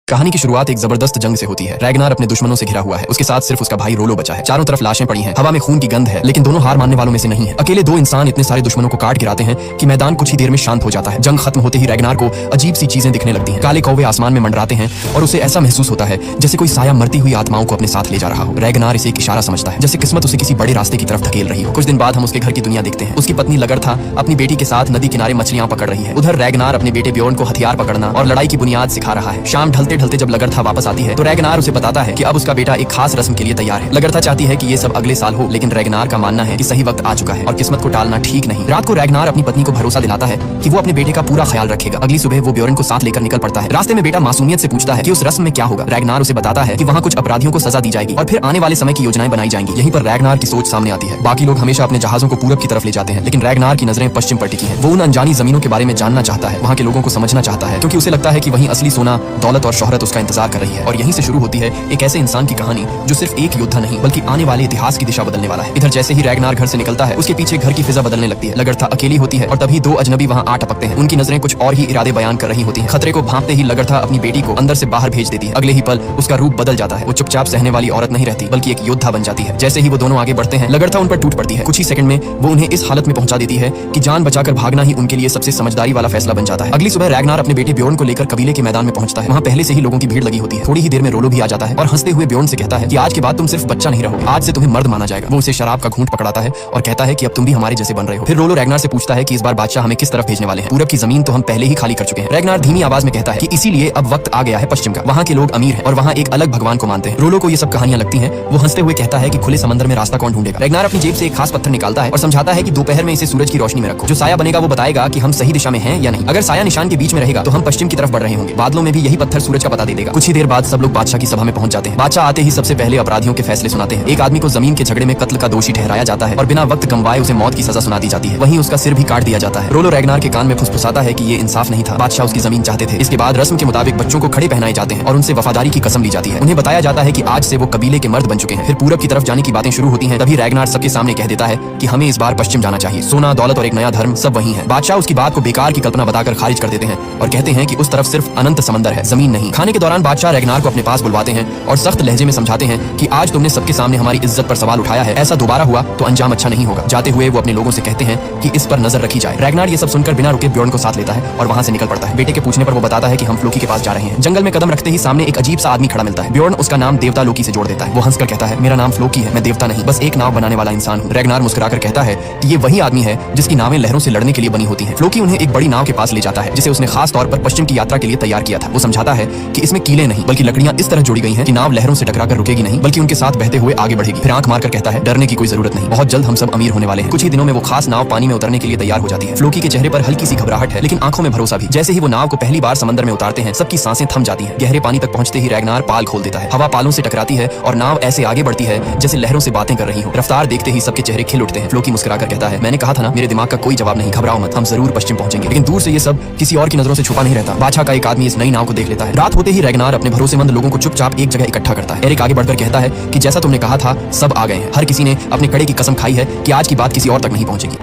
कहानी की शुरुआत एक जबरदस्त जंग से होती है। रैगनार अपने दुश्मनों से घिरा हुआ है। उसके साथ सिर्फ उसका भाई रोलो बचा है। चारों तरफ लाशें पड़ी हैं, हवा में खून की गंध है, लेकिन दोनों हार मानने वालों में से नहीं है। अकेले दो इंसान इतने सारे दुश्मनों को काट गिराते हैं कि मैदान कुछ ही देर में शांत हो जाता है। जंग खत्म होते ही रैगनार को अजीब सी चीजें दिखने लगती हैं। काले कौवे आसमान में मंडराते हैं और उसे ऐसा महसूस होता है जैसे कोई साया मरती हुई आत्माओं को अपने साथ ले जा रहा हो। रैगनार इसे एक इशारा समझता है, जैसे किस्मत उसे किसी बड़े रास्ते की तरफ धकेल रही हो। कुछ दिन बाद हम उसके घर की दुनिया देखते हैं। उसकी पत्नी लगरथा अपनी बेटी के साथ नदी किनारे मछलियां पकड़ रही है। उधर रैगनार अपने बेटे ब्योर्न को हथियार पकड़ना और लड़ाई की बुनियाद सिखा रहा है। शाम ढलते ढलते जब लगरथा वापस आती है तो रैगनार उसे बताता है कि अब उसका बेटा एक खास रस्म के लिए तैयार है। लगरथा चाहती है कि ये सब अगले साल हो, लेकिन रैगनार का मानना है कि सही वक्त आ चुका है और किस्मत को टालना ठीक नहीं। रात को रैगनार अपनी पत्नी को भरोसा दिलाता है कि वो अपने बेटे का पूरा ख्याल रखेगा। अगली सुबह वो ब्योर्न को साथ लेकर निकल पड़ता है। रास्ते में बेटा मासूमियत से पूछता है कि उस रस्म में क्या होगा। रैगनार उसे बताता है कि वहाँ कुछ अपराधियों को सजा दी जाएगी और फिर आने वाले समय की योजनाएं बनाई जाएंगी। यहीं पर रैगनार की सोच सामने आती है। बाकी लोग हमेशा अपने जहाजों को पूरब की तरफ ले जाते हैं, लेकिन रैगनार की नजरें पश्चिम पर टिकी हैं। वो उन अनजानी जमीनों के बारे में जानना चाहता है, वहाँ के लोगों को समझना चाहता है, क्योंकि उसे लगता है कि वहीं असली सोना, दौलत और शोहरत उसका इंतजार कर रही है। और यहीं से शुरू होती है एक ऐसे इंसान की कहानी जो सिर्फ एक योद्धा नहीं बल्कि आने वाले इतिहास की दिशा बदलने वाला है। इधर जैसे ही रैगनार घर से निकलता है, उसके पीछे घर की फिजा बदलने लगती है। लगरथा अकेली होती है और तभी दो अजनबी वहाँ आ टपकते हैं। उनकी नजरें कुछ और ही इरादे बयान कर रही होती हैं। खतरे को भांपते ही लगरथा अपनी बेटी को अंदर से बाहर भेज देती है। अगले ही पल उसका रूप बदल जाता है। वो चुपचाप सहने वाली औरत नहीं रहती बल्कि एक योद्धा बन जाती है। जैसे ही वो दोनों आगे बढ़ते हैं, लगरथा उन पर टूट पड़ती है। कुछ ही सेकंड में वो उन्हें इस हालत में पहुंचा देती है कि जान बचाकर भागना ही उनके लिए सबसे समझदारी वाला फैसला बन जाता है। अगली सुबह रैगनार अपने बेटे ब्योर्न को लेकर कबीले के मैदान में पहुंचता है। वहाँ पहले से ही लोगों की भीड़ लगी होती है। थोड़ी ही देर में रोलो भी आ जाता है और हंसते हुए ब्योर्न से कहता है कि आज के बाद तुम सिर्फ बच्चा नहीं रहोगे, आज से तुम्हें मर्द माना जाएगा। वो उसे शराब का घूंट पकड़ाता है और कहता है कि अब तुम भी हमारे जैसे बन रहे हो। फिर रोलो रैगनार से पूछता है कि इस बार बादशाह हमें किस तरफ भेजने वाले हैं। पूरब की जमीन तो हम पहले ही खाली कर चुके हैं। रैगनार धीमी आवाज में कहता है कि इसीलिए अब वक्त आ गया है पश्चिम का। वहाँ के लोग अमीर हैं और वहाँ एक अलग भगवान को मानते हैं। रोलो को ये सब कहानियां लगती हैं। वो हंसते हुए कहता है कि खुले समंदर में रास्ता कौन ढूंढेगा। रैगनार अपनी जेब से एक खास पत्थर निकालता है और समझाता है कि दोपहर में इसे सूरज की रोशनी में रखो। जो साया बनेगा वो बताएगा कि हम सही दिशा में हैं या नहीं। अगर साया निशान के बीच में रहेगा तो हम पश्चिम की तरफ बढ़ रहे होंगे। बादलों में भी यही पत्थर सूरज का पता दे देगा। कुछ ही देर बाद सब लोग बादशाह की सभा में पहुंच जाते हैं। बादशाह आते ही सबसे पहले अपराधियों के फैसले सुनाते हैं। एक आदमी को जमीन के झगड़े में कत्ल का दोषी ठहराया जाता है और बिना वक्त गंवाए उसे मौत की सजा सुना दी जाती है। वहीं उसका सिर भी काट दिया जाता है। रोलो रैगनार के कान में फुसफुसाता है कि ये इंसाफ नहीं था, बादशाह उसकी जमीन चाहते थे। इसके बाद रस्म के मुताबिक बच्चों को खड़े पहनाए जाते हैं और उनसे वफादारी की कसम ली जाती है। उन्हें बताया जाता है कि आज से वो कबीले के मर्द बन चुके हैं। फिर पूरब की तरफ जाने की बातें शुरू होती हैं। तभी रैगनार सबके सामने कह देता है कि हमें इस बार पश्चिम जाना चाहिए। सोना, दौलत और एक नया धर्म सब वही है। बादशाह उसकी बात को बेकार की कल्पना बताकर खारिज कर देते हैं और कहते हैं कि उस तरफ सिर्फ अनंत समंदर है, जमीन नहीं। खाने के दौरान बादशाह रैगनार को अपने पास बुलवाते हैं और सख्त लहजे में समझाते हैं कि आज तुमने सबके सामने हमारी इज्जत पर सवाल उठाया है, ऐसा दोबारा हुआ तो अंजाम अच्छा नहीं होगा। जाते हुए वो अपने लोगों से कहते हैं कि इस पर नजर रखी जाए। रैगनार ये सब सुनकर बिना रुके ब्योर्न को साथ लेता है और वहां से निकल पड़ता है। बेटे के पूछने पर वो बताता है कि हम फ्लोकी के पास जा रहे हैं। जंगल में कदम रखते ही सामने एक अजीब सा आदमी खड़ा मिलता है। ब्योर्न उसका नाम देवता लोकी से जोड़ देता है। वो हंसकर कहता है, मेरा नाम फ्लोकी है, मैं देवता नहीं, बस एक नाव बनाने वाला इंसान हूँ। रैगनार मुस्कुराकर कहता है कि ये वही आदमी है जिसकी नावें लहरों से लड़ने के लिए बनी होती हैं। फ्लोकी उन्हें एक बड़ी नाव के पास ले जाता है जिसे उसने खास तौर पर पश्चिम की यात्रा के लिए तैयार किया था। वो समझाता है कि इसमें कीले नहीं बल्कि लकड़ियां इस तरह जोड़ी गई हैं कि नाव लहरों से टकराकर रुकेगी नहीं बल्कि उनके साथ बहते हुए आगे बढ़ेगी। फिर आंख मारकर कहता है, डरने की कोई जरूरत नहीं, बहुत जल्द हम सब अमीर होने वाले हैं। कुछ ही दिनों में वो खास नाव पानी में उतरने के लिए तैयार हो जाती है। फ्लोकी के चेहरे पर हल्की सी घबराहट है लेकिन आंखों में भरोसा भी। जैसे ही वो नाव को पहली बार समंदर में उतारते हैं, सबकी सांसें थम जाती हैं। गहरे पानी तक पहुंचते ही रैगनार पाल खोल देता है। हवा पालों से टकराती है और नाव ऐसे आगे बढ़ती है जैसे लहरों से बातें कर रही हो। रफ्तार देखते ही सबके चेहरे खिल उठते हैं। फ्लोकी मुस्कुराकर कहता है, मैंने कहा था ना, मेरे दिमाग का कोई जवाब नहीं, घबराओ मत, हम जरूर पश्चिम पहुंचेंगे। लेकिन दूर से ये सब किसी और की नजरों से छुपा नहीं रहता। बादशाह का एक आदमी इस नई नाव को देख लेता है। रात होते ही रैगनार अपने भरोसेमंद लोगों को चुपचाप एक जगह इकट्ठा करता है। एरिक आगे बढ़कर कहता है कि जैसा तुमने कहा था, सब आ गए हैं। हर किसी ने अपने कड़े की कसम खाई है कि आज की बात किसी और तक नहीं पहुंचेगी।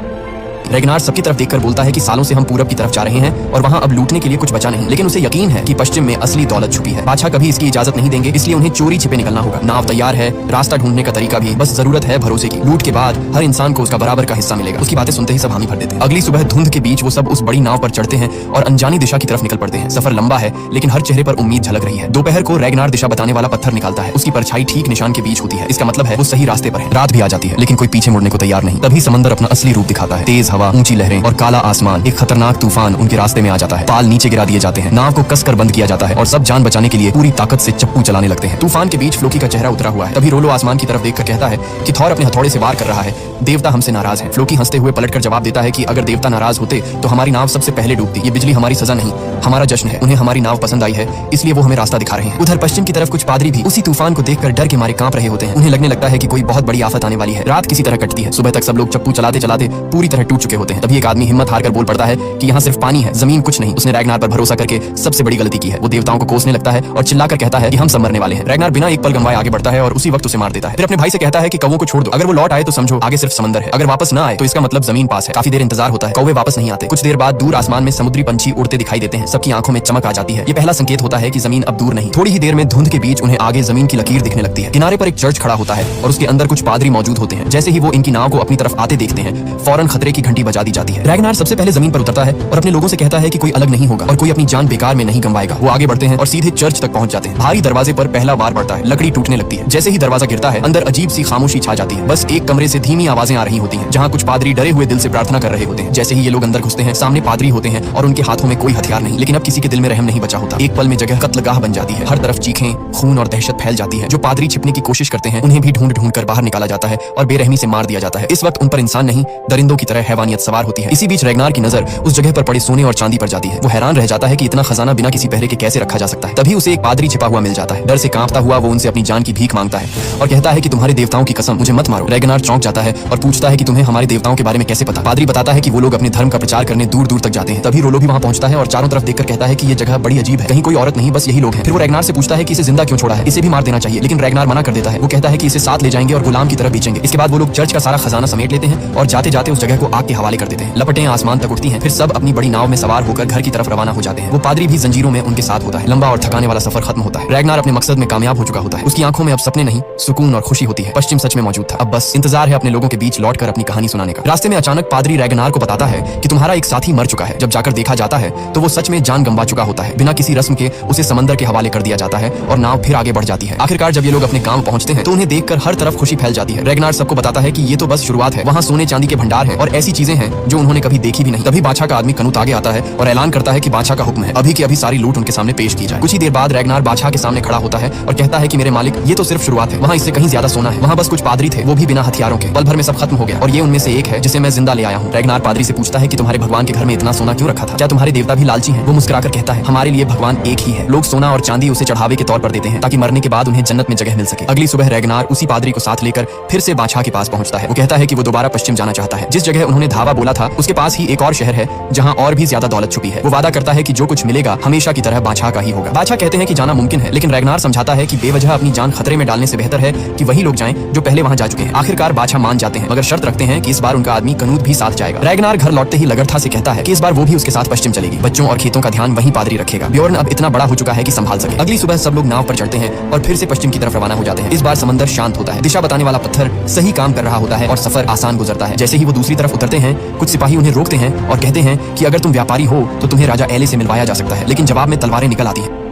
रैगनार सबकी तरफ देखकर बोलता है कि सालों से हम पूरब की तरफ जा रहे हैं और वहाँ अब लूटने के लिए कुछ बचा नहीं, लेकिन उसे यकीन है कि पश्चिम में असली दौलत छुपी है। बादशाह कभी इसकी इजाजत नहीं देंगे, इसलिए उन्हें चोरी छिपे निकलना होगा। नाव तैयार है, रास्ता ढूंढने का तरीका भी, बस जरूरत है भरोसे की। लूट के बाद हर इंसान को उसका बराबर का हिस्सा मिलेगा। उसकी बातें सुनते ही सब हामी भर देते हैं। अगली सुबह धुंध के बीच वो सब उस बड़ी नाव पर चढ़ते हैं और अनजानी दिशा की तरफ निकल पड़ते हैं। सफर लंबा है लेकिन हर चेहरे पर उम्मीद झलक रही है। दोपहर को रैगनार दिशा बताने वाला पत्थर निकालता है। उसकी परछाई ठीक निशान के बीच होती है। इसका मतलब है वो सही रास्ते पर है। रात भी आ जाती है लेकिन कोई पीछे मुड़ने को तैयार नहीं। तभी समंदर अपना असली रूप दिखाता है। तेज हवा, ऊंची लहरें और काला आसमान। एक खतरनाक तूफान उनके रास्ते में आ जाता है। पाल नीचे गिरा दिए जाते हैं। नाव को कसकर बंद किया जाता है और सब जान बचाने के लिए पूरी ताकत से चप्पू चलाने लगते हैं। तूफान के बीच फ्लोकी का चेहरा उतरा हुआ है। तभी रोलो आसमान की तरफ देखकर कहता है कि थॉर अपने हथौड़े से वार कर रहा है, देवता हमसे नाराज है। फ्लोकी हंसते हुए पलटकर जवाब देता है कि अगर देवता नाराज होते तो हमारी नाव सबसे पहले डूबती। ये बिजली हमारी सजा नहीं, हमारा जश्न है। उन्हें हमारी नाव पसंद आई है, इसलिए वो हमें रास्ता दिखा रहे हैं। उधर पश्चिम की तरफ कुछ पादरी भी उसी तूफान को देखकर डर के मारे कांप रहे होते हैं। उन्हें लगने लगता है कि कोई बहुत बड़ी आफत आने वाली है। रात किसी तरह कटती है। सुबह तक सब लोग चप्पू चलाते चलाते पूरी तरह टूट चुके होते हैं। तभी एक आदमी हिम्मत हारकर बोल पड़ता है कि यहाँ सिर्फ पानी है, जमीन कुछ नहीं। उसने रैगनार पर भरोसा करके सबसे बड़ी गलती की है। वो देवताओं को कोसने लगता है और चिल्लाकर कहता है कि हम सब मरने वाले हैं। रैगनार बिना एक पल गंवाए आगे बढ़ता है और उसी वक्त उसे मार देता है। फिर अपने भाई से कहता है कि कौवों को छोड़ दो, अगर वो लौट आए तो समझो आगे सिर्फ समंदर है, अगर वापस ना आए तो इसका मतलब जमीन पास है। काफी देर इंतजार होता है, कौवे वापस नहीं आते। कुछ देर बाद दूर आसमान में समुद्री पंछी उड़ते दिखाई देते हैं। सबकी आंखों में चमक आ जाती है। ये पहला संकेत होता है कि जमीन अब दूर नहीं। थोड़ी ही देर में धुंध के बीच उन्हें आगे जमीन की लकीर दिखने लगती है। किनारे पर एक चर्च खड़ा होता है और उसके अंदर कुछ पादरी मौजूद होते हैं। जैसे ही वो इनकी नाव को अपनी तरफ आते देखते हैं, फौरन खतरे की घंटी बजा दी जाती है। रैगनार सबसे पहले जमीन पर उतरता है और अपने लोगों से कहता है कि कोई अलग नहीं होगा और कोई अपनी जान बेकार में नहीं गंवाएगा। वो आगे बढ़ते हैं और सीधे चर्च तक पहुंच जाते हैं। भारी दरवाजे पर पहला वार पड़ता है, लकड़ी टूटने लगती है। जैसे ही दरवाजा गिरता है, अंदर अजीब सी खामोशी छा जाती है। बस एक कमरे से धीमी आवाजें आ रही होती हैं, जहां कुछ पादरी डरे हुए दिल से प्रार्थना कर रहे होते हैं। जैसे ही ये लोग अंदर घुसते हैं, सामने पादरी होते हैं और उनके हाथों में कोई हथियार नहीं। लेकिन अब किसी के दिल में रहम नहीं बचा होता। एक पल में जगह कत्लगाह बन जाती है। हर तरफ चीखें, खून और दहशत फैल जाती है। जो पादरी छिपने की कोशिश करते हैं, उन्हें भी ढूंढ ढूंढ कर बाहर निकाला जाता है और बेरहमी से मार दिया जाता है। इस वक्त उन पर इंसान नहीं, दरिंदों की तरह हैवानियत सवार होती है। इसी बीच रैगनार की नजर उस जगह पर पड़े सोने और चांदी पर जाती है। वो हैरान रह जाता है कि इतना खजाना बिना किसी पहरे के कैसे रखा जा सकता है। तभी उसे एक पादरी छिपा हुआ मिल जाता है। डर से कांपता हुआ वो उनसे अपनी जान की भीख मांगता है और कहता है कि तुम्हारे देवताओं की कसम, मुझे मत मारो। रैगनार चौंक जाता है और पूछता है कि तुम्हें हमारे देवताओं के बारे में कैसे पता। पादरी बताता है कि वो लोग अपने धर्म का प्रचार करने दूर दूर तक जाते हैं। तभी रोलो भी वहां पहुंचता है और चारों तरफ देखकर कहता है कि ये जगह बड़ी अजीब है, कहीं कोई औरत नहीं, बस यही लोग हैं। फिर वो रैगनार से पूछता है कि इसे जिंदा क्यों छोड़ा है, इसे भी मार देना चाहिए। लेकिन रैगनार मना कर देता है। वो कहता है कि इसे साथ ले जाएंगे और गुलाम की तरह बेचेंगे। इसके बाद वो लोग चर्च का सारा खजाना समेट लेते हैं और जाते जाते उस जगह को आग के हवाले कर देते हैं। लपटें आसमान तक उठती हैं। फिर सब अपनी बड़ी नाव में सवार होकर घर की तरफ रवाना हो जाते हैं। वो पादरी भी जंजीरों में उनके साथ होता है। लंबा और थकाने वाला सफर खत्म होता है। रैगनार अपने मकसद में कामयाब हो चुका होता है। उसकी आंखों में अब सपने नहीं, सुकून और खुशी होती है। पश्चिम सच में मौजूद था। अब बस इंतजार है अपने लोगों के बीच लौटकर अपनी कहानी सुनाने का। रास्ते में अचानक पादरी रैगनार को बताता है कि तुम्हारा एक साथी मर चुका है। जब जाकर देखा जाता है तो वो सच में जान गंवा चुका होता है। बिना किसी रस्म के उसे समंदर के हवाले कर दिया जाता है और नाव फिर आगे बढ़ जाती है। आखिरकार जब ये लोग अपने गांव पहुंचते हैं तो उन्हें देखकर हर तरफ खुशी फैल जाती है। रैगनार सबको बताता है कि ये तो बस शुरुआत है। वहाँ सोने चांदी के भंडार है और ऐसी चीजें हैं जो उन्होंने कभी देखी भी नहीं। तभी बादशाह का आदमी कनूत आगे आता है और ऐलान करता है कि बादशाह का हुक्म है, अभी की अभी सारी लूट उनके सामने पेश की जाए। कुछ ही देर बाद रैगनार बादशाह के सामने खड़ा होता है और कहता है कि मेरे मालिक, ये तो सिर्फ शुरुआत है, वहाँ इससे कहीं ज्यादा सोना है। वहाँ बस कुछ पादरी थे, वो भी बिना हथियारों के। पल भर में सब खत्म हो गया और ये उनमें से एक है जिसे मैं जिंदा ले आया हूँ। रैगनार पादरी से पूछता है कि तुम्हारे भगवान के घर में इतना सोना क्यों रखा था, क्या तुम्हारे देवता भी लालची हैं? वो मुस्कुराकर कहता है, हमारे लिए भगवान एक ही है। लोग सोना और चांदी उसे चढ़ावे के तौर पर देते हैं ताकि मरने के बाद उन्हें जन्नत में जगह मिल सके। अगली सुबह रैगनार उसी पादरी को साथ लेकर फिर से बादशाह के पास पहुंचता है। वो कहता है कि वो दोबारा पश्चिम जाना चाहता है। जिस जगह उन्होंने धावा बोला था उसके पास ही एक और शहर है जहाँ और भी ज्यादा दौलत छुपी है। वो वादा करता है कि जो कुछ मिलेगा हमेशा की तरह बादशाह का ही होगा। बादशाह कहते हैं कि जाना मुमकिन है, लेकिन रैगनार समझाता है कि बेवजह अपनी जान खतरे में डालने से बेहतर है कि वही लोग जाएं जो पहले वहां जा चुके हैं। आखिरकार बादशाह मान जाते हैं, मगर शर्त रखते हैं कि इस बार उनका आदमी कनूत भी साथ जाएगा। रैगनार घर लौटते ही लगरथा से कहता है कि इस बार वो भी उसके साथ पश्चिम चलेगी। बच्चों और खेतों का ध्यान वही पादरी रखेगा। ब्योर्न अब इतना बड़ा हो चुका है कि संभाल सके। अगली सुबह सब लोग नाव पर चढ़ते हैं और फिर से पश्चिम की तरफ रवाना हो जाते हैं। इस बार समंदर शांत होता है। दिशा बताने वाला पत्थर सही काम कर रहा होता है और सफर आसान गुजरता है। जैसे ही वो दूसरी तरफ उतरते हैं, कुछ सिपाही उन्हें रोकते हैं और कहते हैं कि अगर तुम व्यापारी हो तो तुम्हें राजा एले से मिलवाया जा सकता है। लेकिन जवाब में तलवारें निकल आती हैं।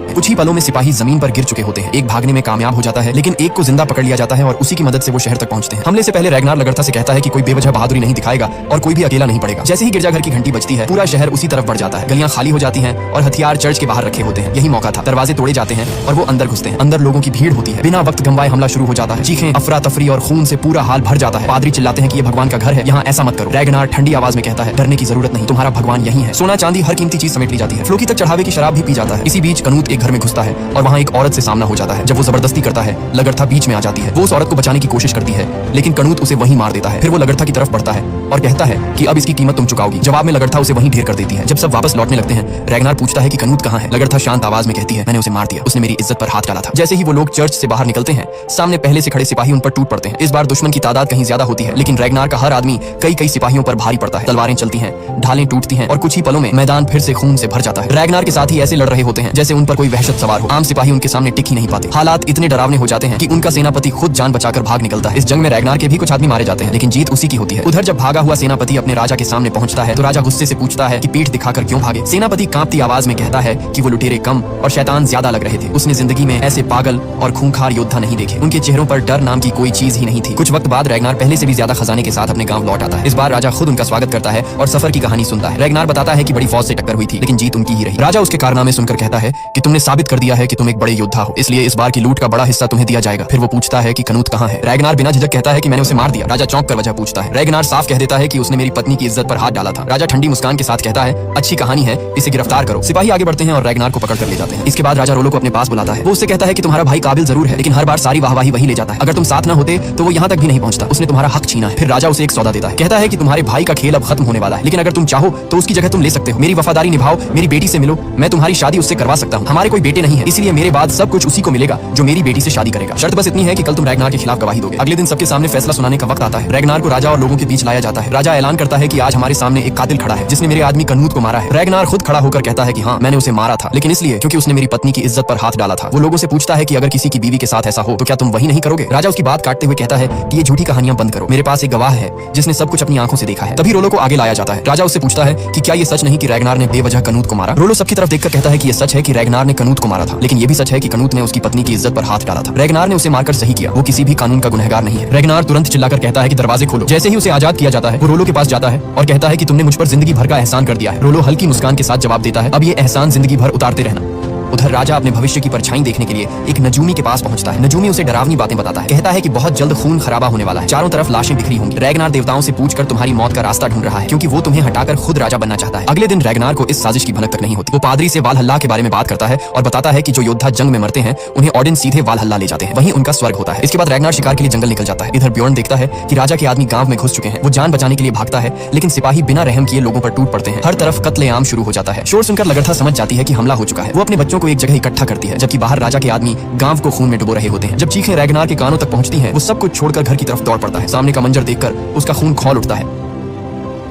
कुछ ही पलों में सिपाही जमीन पर गिर चुके होते हैं। एक भागने में कामयाब हो जाता है, लेकिन एक को जिंदा पकड़ लिया जाता है और उसी की मदद से वो शहर तक पहुंचते हैं। हमले से पहले रैगनार लगरथा से कहता है कि कोई बेवजह बहादुरी नहीं दिखाएगा और कोई भी अकेला नहीं पड़ेगा। जैसे ही गिरजाघर की घंटी बजती है, पूरा शहर उसी तरफ बढ़ जाता है। गलियां खाली हो जाती हैं और हथियार चर्च के बाहर रखे होते हैं। यही मौका था। दरवाजे तोड़े जाते हैं और वो अंदर घुसते हैं। अंदर लोगों की भीड़ होती है। बिना वक्त गंवाए हमला शुरू हो जाता है। चीखें, अफरा तफरी और खून से पूरा हाल भर जाता है। पादरी चिल्लाते हैं कि ये भगवान का घर है, यहाँ ऐसा मत करो। रैगनार ठंडी आवाज में कहता है, डरने की जरूरत नहीं, तुम्हारा भगवान यही है। सोना चांदी हर कीमती चीज समेट ली जाती है। फ्लोकी तक चढ़ावे की शराब भी पी जाता है। इसी बीच कनूत एक घर में घुसता है और वहाँ एक औरत से सामना हो जाता है। जब वो जबरदस्ती करता है, लगरथा बीच में आ जाती है। वो उस औरत को बचाने की कोशिश करती है, लेकिन कनूत उसे वहीं मार देता है। फिर वो लगरथा की तरफ बढ़ता है और कहता है कि अब इसकी कीमत तुम चुकाओगी। जवाब में लगरथा उसे वहीं ढेर कर देती है। जब सब वापस लौटने लगते हैं, रैगनार पूछता है कि कनूत कहाँ है। लगरथा शांत आवाज में कहती है, मैंने उसे मार दिया, उसने मेरी इज्जत पर हाथ डाला था। जैसे ही वो लोग चर्च से बाहर निकलते हैं, सामने पहले से खड़े सिपाही उन पर टूट पड़ते हैं। इस बार दुश्मन की तादाद कहीं ज्यादा होती है, लेकिन रैगनार का हर आदमी कई कई सिपाहियों पर भारी पड़ता है। तलवारें चलती हैं, ढालें टूटती हैं और कुछ ही पलों में मैदान फिर से खून से भर जाता है। रैगनार के साथ ही ऐसे लड़ रहे होते हैं जैसे उन पर कोई वहशत सवार हो। आम सिपाही उनके सामने टिक ही नहीं पाते। हालात इतने डरावने हो जाते हैं कि उनका सेनापति खुद जान बचाकर भाग निकलता है। इस जंग में रैगनार के भी कुछ आदमी मारे जाते हैं, लेकिन जीत उसी की होती है। उधर जब भागा हुआ सेनापति अपने राजा के सामने पहुंचता है तो राजा गुस्से से पूछता है कि पीठ दिखाकर क्यों भागे। सेनापति कांपती आवाज में कहता है कि वो लुटेरे कम और शैतान ज्यादा लग रहे थे। उसने जिंदगी में ऐसे पागल और खूंखार योद्धा नहीं देखे। उनके चेहरों पर डर नाम की कोई चीज ही नहीं थी। कुछ वक्त बाद रैगनार पहले से भी ज्यादा खजाने के साथ अपने गांव लौट आता है। इस बार राजा खुद उनका स्वागत करता है और सफर की कहानी सुनता है। रैगनार बताता है कि बड़ी फौज से टक्कर हुई थी, लेकिन जीत उनकी ही रही। राजा उसके कारनामे सुनकर कहता है कि तुमने साबित कर दिया है कि तुम एक बड़े योद्धा हो, इसलिए इस बार की लूट का बड़ा हिस्सा तुम्हें दिया जाएगा। फिर वो पूछता है कि कनूत कहाँ है। रैगनार बिना झिझक कहता है कि मैंने उसे मार दिया। राजा चौंक कर वजह पूछता है। रैगनार साफ कह देता है कि उसने मेरी पत्नी की इज्जत पर हाथ डाला था। राजा ठंडी मुस्कान के साथ कहता है, अच्छी कहानी है, इसे गिरफ्तार करो। सिपाही आगे बढ़ते हैं और रैगनार को पकड़ कर ले जाते हैं। इसके बाद राजा रोलो को अपने पास बुलाता है। वो उससे कहता है कि तुम्हारा भाई काबिल जरूर है, लेकिन हर बार सारी वाहवाही वही ले जाता है। अगर तुम साथ न होते तो वो यहाँ तक भी नहीं पहुंचता। उसने तुम्हारा हक छीना है। फिर राजा उसे एक सौदा देता है। कहता है कि तुम्हारे भाई का खेल अब खत्म होने वाला है, लेकिन अगर तुम चाहो तो उसकी जगह तुम ले सकते हो। मेरी वफादारी निभाओ, मेरी बेटी से मिलो, मैं तुम्हारी शादी उससे करवा सकता हूँ। हमारे कोई बेटे नहीं है, इसलिए मेरे बाद सब कुछ उसी को मिलेगा जो मेरी बेटी से शादी करेगा। शर्त बस इतनी है कि कल तुम रैगनार के खिलाफ गवाही दोगे। अगले दिन सबके सामने फैसला सुनाने का वक्त आता है। रैगनार को राजा और लोगों के बीच लाया जाता है। राजा ऐलान करता है कि आज हमारे सामने एक कातिल खड़ा है जिसने मेरे आदमी कनूत को मारा है। रैगनार खुद खड़ा होकर कहता है कि हाँ, मैंने उसे मारा था, लेकिन इसलिए क्योंकि उसने मेरी पत्नी की इज्जत पर हाथ डाला था। वो लोगों से पूछता है कि अगर किसी की बीवी के साथ ऐसा हो तो क्या तुम वही नहीं करोगे। राजा उसकी बात काटते हुए कहता है कि ये झूठी कहानियां बंद करो, मेरे पास एक गवाह है जिसने सब कुछ अपनी आंखों से देखा है। तभी रोलो को आगे लाया जाता है। राजा उससे पूछता है कि क्या ये सच नहीं कि रैगनार ने बेवजह कनूत को मारा। रोलो सबकी तरफ देखकर कहता है कि ये सच है कि रैगनार ने कनूत को मारा था, लेकिन ये भी सच है कि कनूत ने उसकी पत्नी की इज्जत पर हाथ डाला था। रैगनार ने उसे मारकर सही किया, वो किसी भी कानून का गुनहगार नहीं है। रैगनार तुरंत चिल्लाकर कहता है कि दरवाजे खोलो। जैसे ही उसे आजाद किया जाता है, वो रोलो के पास जाता है और कहता है कि तुमने मुझ पर जिंदगी भर का एहसान कर दिया है। रोलो हल्की मुस्कान के साथ जवाब देता है, अब ये एहसान जिंदगी भर उतारते रहना। उधर राजा अपने भविष्य की परछाई देखने के लिए एक नजूमी के पास पहुंचता है। नजूमी उसे डरावनी बातें बताता है। कहता है कि बहुत जल्द खून खराबा होने वाला है, चारों तरफ लाशें बिखरी होंगी। रैगनार देवताओं से पूछकर तुम्हारी मौत का रास्ता ढूंढ रहा है, क्योंकि वो तुम्हें हटाकर खुद राजा बनना चाहता है। अगले दिन रैगनार को इस साजिश की भनक तक नहीं होती। वो पादरी से वालहल्ला के बारे में बात करता है और बताता है कि जो योद्धा जंग में मरते हैं उन्हें ऑडिन सीधे वालहल्ला ले जाते हैं, वहीं उनका स्वर्ग होता है। इसके बाद रैगनार शिकार के लिए जंगल निकल जाता है। इधर ब्योर्न देखता है कि राजा के आदमी गांव में घुस चुके हैं। वो जान बचाने के लिए भागता है, लेकिन सिपाही बिना रहम किए लोगों पर टूट पड़ते हैं। हर तरफ कत्लेआम शुरू हो जाता है। शोर सुनकर लगरथा समझ जाती है कि हमला हो चुका है। वो अपने बच्चों को एक जगह इकट्ठा करती है, जबकि बाहर राजा के आदमी गांव को खून में डुबो रहे होते हैं। जब चीखें रैगनार के कानों तक पहुंचती हैं, वो सब कुछ छोड़कर घर की तरफ दौड़ पड़ता है। सामने का मंजर देखकर उसका खून खौल उठता है।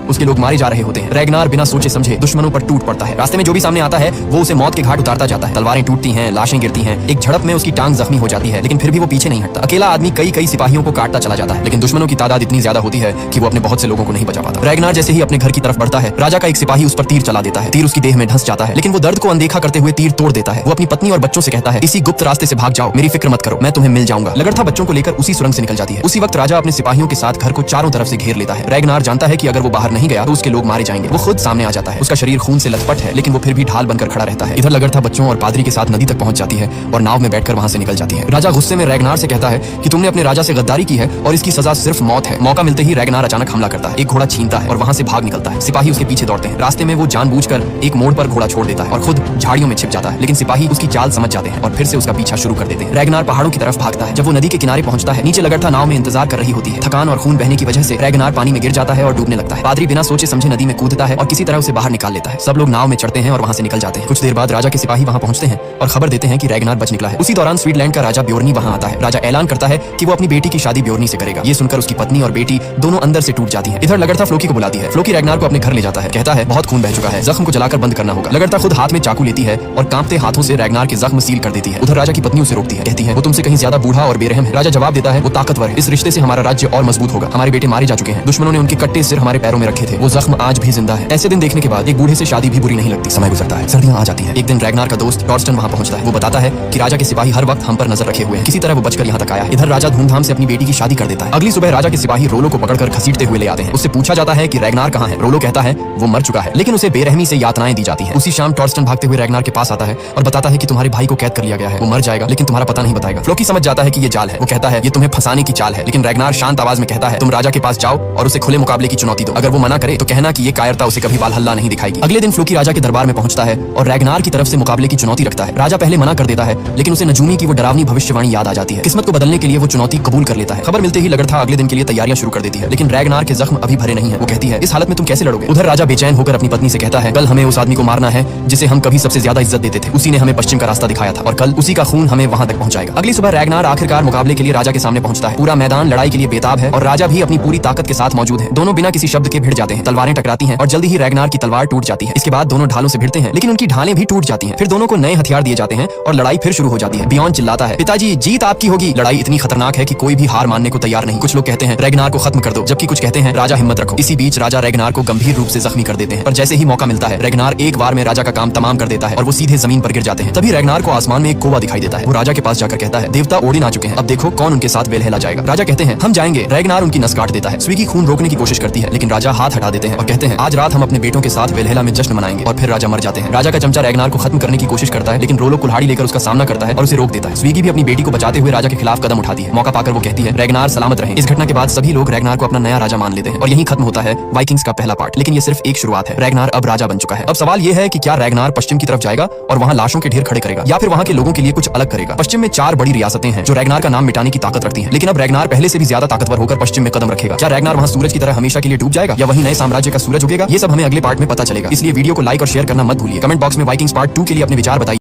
उसके लोग मारे जा रहे होते हैं। रैगनार बिना सोचे समझे दुश्मनों पर टूट पड़ता है। रास्ते में जो भी सामने आता है वो उसे मौत के घाट उतारता जाता है। तलवारें टूटती हैं, लाशें गिरती हैं। एक झड़प में उसकी टांग जख्मी हो जाती है, लेकिन फिर भी वो पीछे नहीं हटता। अकेला आदमी कई सिपाहियों को काटता चला जाता है, लेकिन दुश्मनों की तादाद इतनी ज्यादा होती है कि वो अपने बहुत से लोगों को नहीं बचा पाता। रैगनार जैसे ही अपने घर की तरफ बढ़ता है, राजा का एक सिपाही उस पर तीर चला देता है। तीर उसकी देह में धंस जाता है, लेकिन वो दर्द को अनदेखा करते हुए तीर तोड़ देता है। वो अपनी पत्नी और बच्चों से कहता है, इसी गुप्त रास्ते से भाग जाओ, मेरी फिक्र मत करो, मैं तुम्हें मिल जाऊंगा। लगरथा बच्चों को लेकर उसी सुरंग से निकल जाती है। उसी वक्त राजा अपने सिपाहियों के साथ घर को चारों तरफ से घेर लेता है। रैगनार जानता है कि अगर वो बाहर नहीं गया तो उसके लोग मारे जाएंगे। वो खुद सामने आ जाता है। उसका शरीर खून से लथपथ है, लेकिन वो फिर भी ढाल बनकर खड़ा रहता है। इधर लगरथा बच्चों और पादरी के साथ नदी तक पहुंच जाती है और नाव में बैठकर वहां से निकल जाती है। राजा गुस्से में रैगनार से कहता है कि तुमने अपने राजा से गद्दारी की है और इसकी सजा सिर्फ मौत है। मौका मिलते ही रैगनार अचानक हमला करता है, एक घोड़ा छीनता है और वहां से भाग निकलता है। सिपाही उसके पीछे दौड़ते हैं। रास्ते में वो जानबूझकर एक मोड़ पर घोड़ा छोड़ देता है और खुद झाड़ियों में छिप जाता है, लेकिन सिपाही उसकी चाल समझ जाते हैं और फिर से उसका पीछा शुरू कर देते हैं। रैगनार पहाड़ों की तरफ भागता है। जब वो नदी के किनारे पहुंचता है, नीचे लगरथा नाव में इंतजार कर रही होती है। थकान और खून बहने की वजह से रैगनार पानी में गिर जाता है और डूबने लगता है। पादरी बिना सोचे समझे नदी में कूदता है और किसी तरह उसे बाहर निकाल लेता है। सब लोग नाव में चढ़ते हैं और वहां से निकल जाते हैं। कुछ देर बाद राजा के सिपाही वहां पहुंचते हैं और खबर देते हैं कि रैगनार बच निकला है। उसी दौरान स्वीटलैंड का राजा ब्योर्नी वहां आता है। राजा ऐलान करता है कि वो अपनी बेटी की शादी ब्योर्नी से करेगा। ये सुनकर उसकी पत्नी और बेटी दोनों अंदर से टूट जाती हैं। इधर लगरथा फ्लोकी को बुलाती है। फ्लोकी रैगनार को अपने घर ले जाता है। कहता है बहुत खून बह चुका है, जख्म को जलाकर बंद करना होगा। लगरथा खुद हाथ में चाकू लेती है और कांपते हाथों से रैगनार के जख्म सील कर देती है। उधर राजा की पत्नी उसे रोकती है, कहती है वो तुमसे कहीं ज्यादा बूढ़ा और बेरहम है। राजा जवाब देता है वो ताकतवर है, इस रिश्ते से हमारा राज्य और मजबूत होगा। हमारे बेटे मारे जा चुके हैं, दुश्मनों ने उनके कट्टे सिर हमारे पैरों में रखे थे, वो जख्म आज भी जिंदा है। ऐसे दिन देखने के बाद एक बूढ़े से शादी भी बुरी नहीं लगती। समय गुजरता है, सर्दियां आ जाती हैं। एक दिन रैगनार का दोस्त टॉर्स्टन वहां पहुंचता है। वो बताता है कि राजा के सिपाही हर वक्त हम पर नजर रखे हुए हैं, किसी तरह वो बचकर यहाँ तक आया। इधर राजा धूमधाम से अपनी बेटी की शादी कर देता है। अगली सुबह राजा के सिपाही रोलो को पकड़कर घसीटते हुए ले आते हैं। उससे पूछा जाता है कि रैगनार कहाँ है। रोलो कहता है वो मर चुका है, लेकिन उसे बेरहमी से यातनाएं दी जाती हैं। उसी शाम टॉर्स्टन भागते हुए रैगनार के पास आता है और बताता है कि तुम्हारे भाई को कैद कर लिया गया है, वो मर जाएगा लेकिन तुम्हारा पता नहीं बताएगा। फ्लोकी समझ जाता है कि ये जाल है। वो कहता है ये तुम्हें फंसाने की चाल है, लेकिन रैगनार शांत आवाज में कहता है तुम राजा के पास जाओ और उसे खुले मुकाबले की चुनौती दो। अगर वो मना करे तो कहना कि ये कायरता उसे कभी वालहल्ला नहीं दिखाएगी। अगले दिन फ्लोकी राजा के दरबार में पहुंचता है और रैगनार की तरफ से मुकाबले की चुनौती रखता है। राजा पहले मना कर देता है, लेकिन उसे नजूमी की वो डरावनी भविष्यवाणी याद आ जाती है। किस्मत को बदलने के लिए वो चुनौती कबूल कर लेता है। खबर मिलते ही लगरथा अगले दिन के लिए तैयारियां शुरू कर देती है, लेकिन रैगनार के जख्म अभी भरे नहीं है। वो कहती है इस हालत में तुम कैसे लड़ोगे। उधर राजा बेचैन होकर अपनी पत्नी से कहता है कल हमें उस आदमी को मारना है जिसे हम कभी सबसे ज्यादा इज्जत देते थे। उसी ने हमें पश्चिम का रास्ता दिखाया था और कल उसी का खून हमें वहां तक पहुंचाएगा। अगली सुबह रैगनार आखिरकार मुकाबले के लिए राजा के सामने पहुंचता है। पूरा मैदान लड़ाई के लिए बेताब है और राजा भी अपनी पूरी ताकत के साथ मौजूद है। दोनों बिना किसी शब्द के भिड़ जाते हैं। तलवारें टकराती हैं और जल्दी ही रैगनार की तलवार टूट जाती है। इसके बाद दोनों ढालों से भिड़ते हैं, लेकिन उनकी ढालें भी टूट जाती हैं। फिर दोनों को नए हथियार दिए जाते हैं और लड़ाई फिर शुरू हो जाती है। बियॉन चिल्लाता है पिताजी जीत आपकी होगी। लड़ाई इतनी खतरनाक है कि कोई भी हार मानने को तैयार नहीं। कुछ लोग कहते हैं रैगनार को खत्म कर दो, जबकि कुछ कहते हैं राजा हिम्मत रखो। इसी बीच राजा रैगनार को गंभीर रूप से जख्मी कर देते हैं, पर जैसे ही मौका मिलता है रैगनार एक बार में राजा का काम तमाम कर देता है और वो सीधे जमीन पर गिर जाते हैं। तभी रैगनार को आसमान में एक कोवा दिखाई देता है। वो राजा के पास जाकर कहता है देवता ओडिन आ चुके हैं, अब देखो कौन उनके साथ वेलहेला जाएगा। राजा कहते हैं हम जाएंगे। रैगनार उनकी नस काट देता है। स्वीगी खून रोकने की कोशिश करती है, लेकिन राजा हाथ हटा देते हैं और कहते हैं आज रात हम अपने बेटों के साथ वेलहेला में जश्न मनाएंगे। और फिर राजा मर जाते हैं। राजा का चमचा रैगनार को खत्म करने की कोशिश करता है, लेकिन रोलो कुल्हाड़ी लेकर उसका सामना करता है और उसे रोक देता है। स्वीगी भी अपनी बेटी को बचाते हुए राजा के खिलाफ कदम उठाती है। मौका पाकर वो कहती है रैगनार सलामत रहे। इस घटना के बाद सभी लोग रैगनार को अपना नया राजा मान लेते हैं और यहीं खत्म होता है वाइकिंग्स का पहला पार्ट। लेकिन ये सिर्फ एक शुरुआत है। रैगनार अब राजा बन चुका है। अब सवाल ये है कि क्या रैगनार पश्चिम की तरफ जाएगा और वहां लाशों के ढेर खड़े करेगा, या फिर वहां के लोगों के लिए कुछ अलग करेगा। पश्चिम में 4 बड़ी रियासतें हैं जो रैगनार का नाम मिटाने की ताकत रखती हैं, लेकिन अब रैगनार पहले से भी ज्यादा ताकतवर होकर पश्चिम में कदम रखेगा। क्या रैगनार वहां सूरज की तरह हमेशा के लिए डूब जाएगा या वहीं नए साम्राज्य का सूरज उगेगा? ये सब हमें अगले पार्ट में पता चलेगा। इसलिए वीडियो को लाइक और शेयर करना मत भूलिए। कमेंट बॉक्स में वाइकिंग्स पार्ट 2 के लिए अपने विचार बताइए।